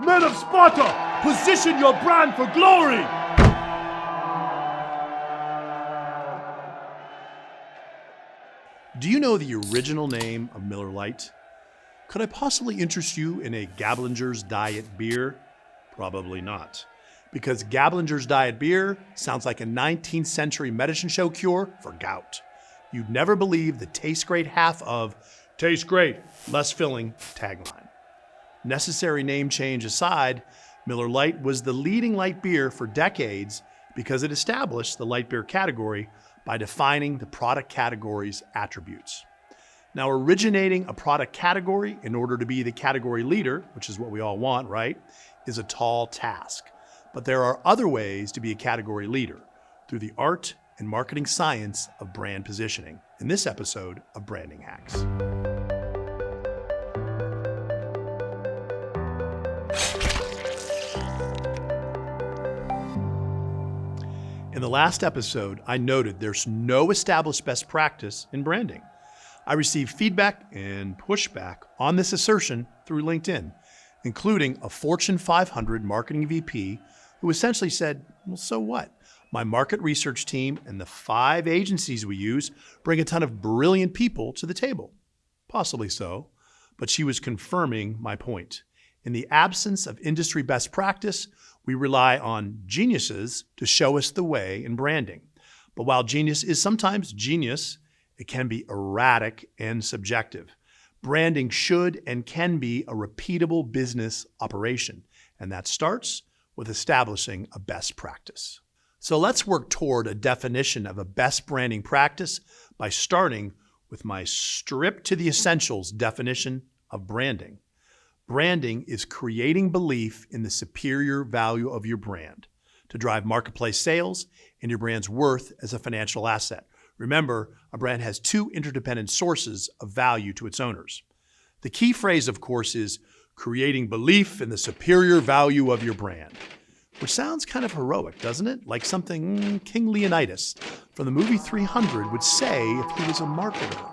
Men of Sparta, position your brand for glory! Do you know the original name of Miller Lite? Could I possibly interest you in a Gablinger's Diet Beer? Probably not. Because Gablinger's Diet Beer sounds like a 19th century medicine show cure for gout. You'd never believe the taste great half of taste great, less filling tagline. Necessary name change aside, Miller Lite was the leading light beer for decades because it established the light beer category by defining the product category's attributes. Now, originating a product category in order to be the category leader, which is what we all want, right, is a tall task. But there are other ways to be a category leader through the art and marketing science of brand positioning in this episode of Branding Hacks. In the last episode, I noted there's no established best practice in branding. I received feedback and pushback on this assertion through LinkedIn, including a Fortune 500 marketing VP who essentially said, well, so what? My market research team and the 5 agencies we use bring a ton of brilliant people to the table. Possibly so, but she was confirming my point. In the absence of industry best practice, we rely on geniuses to show us the way in branding. But while genius is sometimes genius, it can be erratic and subjective. Branding should and can be a repeatable business operation, and that starts with establishing a best practice. So let's work toward a definition of a best branding practice by starting with my stripped to the essentials definition of branding. Branding is creating belief in the superior value of your brand to drive marketplace sales and your brand's worth as a financial asset. Remember, a brand has 2 interdependent sources of value to its owners. The key phrase, of course, is creating belief in the superior value of your brand, which sounds kind of heroic, doesn't it? Like something King Leonidas from the movie 300 would say if he was a marketer.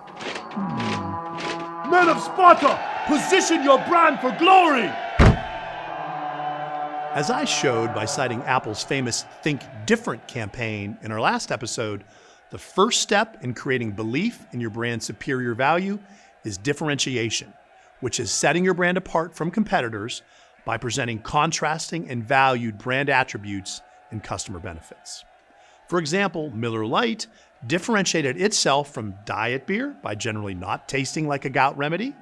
Men of Sparta, position your brand for glory! As I showed by citing Apple's famous Think Different campaign in our last episode, the first step in creating belief in your brand's superior value is differentiation, which is setting your brand apart from competitors by presenting contrasting and valued brand attributes and customer benefits. For example, Miller Lite differentiated itself from diet beer by generally not tasting like a gout remedy,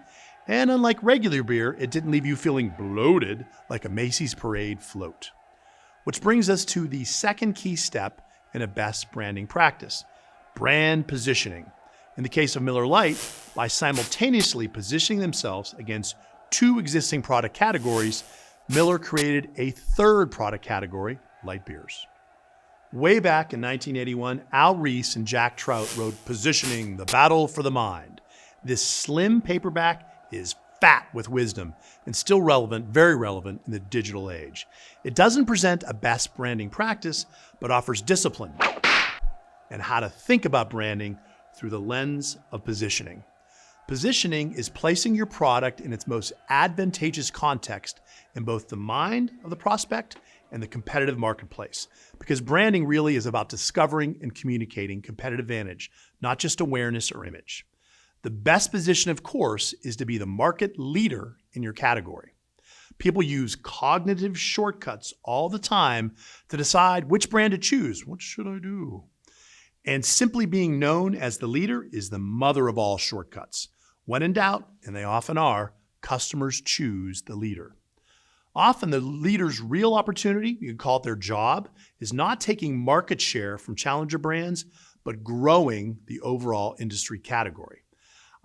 and unlike regular beer, it didn't leave you feeling bloated like a Macy's parade float. Which brings us to the second key step in a best branding practice, brand positioning. In the case of Miller Lite, by simultaneously positioning themselves against 2 existing product categories, Miller created a 3rd product category, light beers. Way back in 1981, Al Reese and Jack Trout wrote Positioning, the Battle for the Mind. This slim paperback is fat with wisdom and still relevant, very relevant in the digital age. It doesn't present a best branding practice, but offers discipline and how to think about branding through the lens of positioning. Positioning is placing your product in its most advantageous context in both the mind of the prospect and the competitive marketplace. Because branding really is about discovering and communicating competitive advantage, not just awareness or image. The best position, of course, is to be the market leader in your category. People use cognitive shortcuts all the time to decide which brand to choose. What should I do? And simply being known as the leader is the mother of all shortcuts. When in doubt, and they often are, customers choose the leader. Often the leader's real opportunity, you could call it their job, is not taking market share from challenger brands, but growing the overall industry category.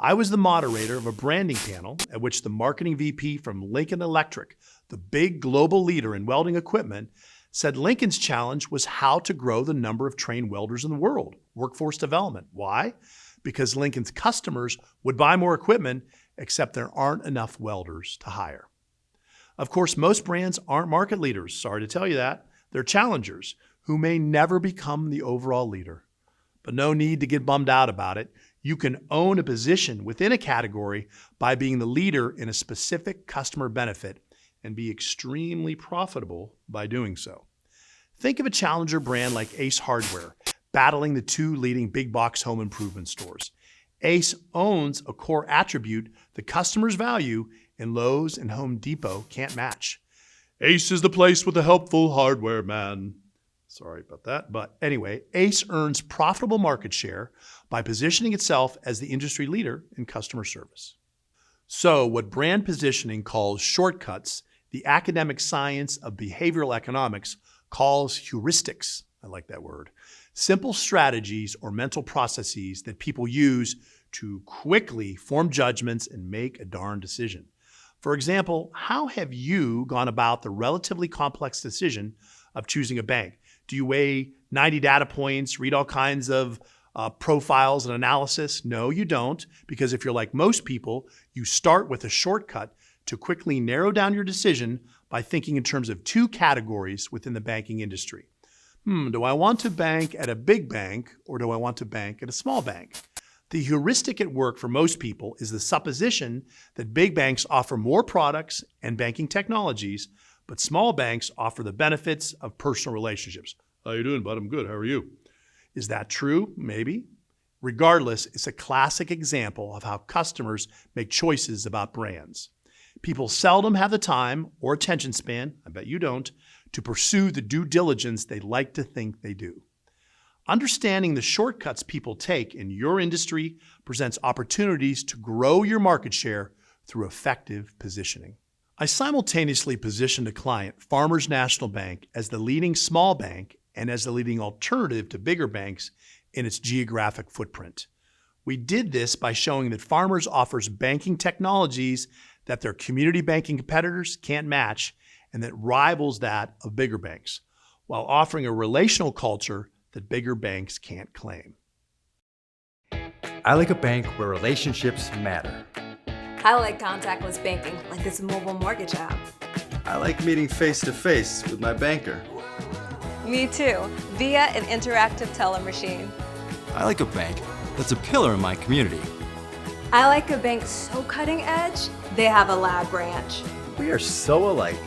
I was the moderator of a branding panel at which the marketing VP from Lincoln Electric, the big global leader in welding equipment, said Lincoln's challenge was how to grow the number of trained welders in the world, workforce development. Why? Because Lincoln's customers would buy more equipment, except there aren't enough welders to hire. Of course, most brands aren't market leaders. Sorry to tell you that. They're challengers who may never become the overall leader. But no need to get bummed out about it. You can own a position within a category by being the leader in a specific customer benefit and be extremely profitable by doing so. Think of a challenger brand like Ace Hardware, battling the two leading big box home improvement stores. Ace owns a core attribute the customers value and Lowe's and Home Depot can't match. Ace is the place with the helpful hardware man. Sorry about that. But anyway, Ace earns profitable market share by positioning itself as the industry leader in customer service. So what brand positioning calls shortcuts, the academic science of behavioral economics calls heuristics. I like that word. Simple strategies or mental processes that people use to quickly form judgments and make a darn decision. For example, how have you gone about the relatively complex decision of choosing a bank? Do you weigh 90 data points, read all kinds of profiles and analysis? No, you don't, because if you're like most people, you start with a shortcut to quickly narrow down your decision by thinking in terms of two categories within the banking industry. Do I want to bank at a big bank or do I want to bank at a small bank? The heuristic at work for most people is the supposition that big banks offer more products and banking technologies, but small banks offer the benefits of personal relationships. How you doing, bud? I'm good. How are you? Is that true? Maybe. Regardless, it's a classic example of how customers make choices about brands. People seldom have the time or attention span, I bet you don't, to pursue the due diligence they like to think they do. Understanding the shortcuts people take in your industry presents opportunities to grow your market share through effective positioning. I simultaneously positioned a client, Farmers National Bank, as the leading small bank and as the leading alternative to bigger banks in its geographic footprint. We did this by showing that Farmers offers banking technologies that their community banking competitors can't match and that rivals that of bigger banks, while offering a relational culture that bigger banks can't claim. I like a bank where relationships matter. I like contactless banking, like this mobile mortgage app. I like meeting face-to-face with my banker. Me too, via an interactive teller machine. I like a bank that's a pillar in my community. I like a bank so cutting edge, they have a lab branch. We are so alike.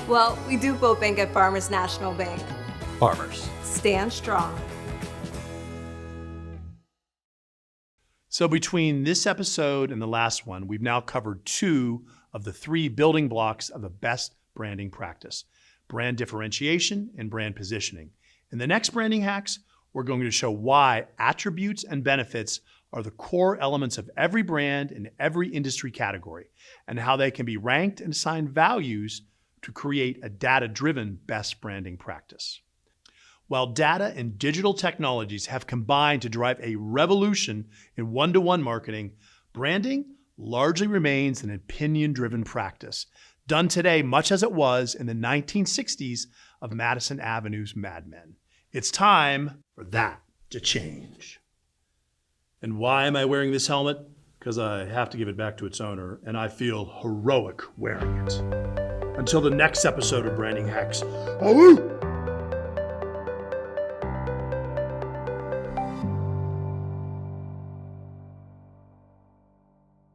Well, we do both bank at Farmers National Bank. Farmers. Stand strong. So between this episode and the last one, we've now covered two of the three building blocks of the best branding practice: brand differentiation and brand positioning. In the next branding hacks, we're going to show why attributes and benefits are the core elements of every brand in every industry category, and how they can be ranked and assigned values to create a data-driven best branding practice. While data and digital technologies have combined to drive a revolution in one-to-one marketing, branding largely remains an opinion-driven practice, done today much as it was in the 1960s of Madison Avenue's Mad Men. It's time for that to change. And why am I wearing this helmet? Because I have to give it back to its owner, and I feel heroic wearing it. Until the next episode of Branding Hacks. Awoo!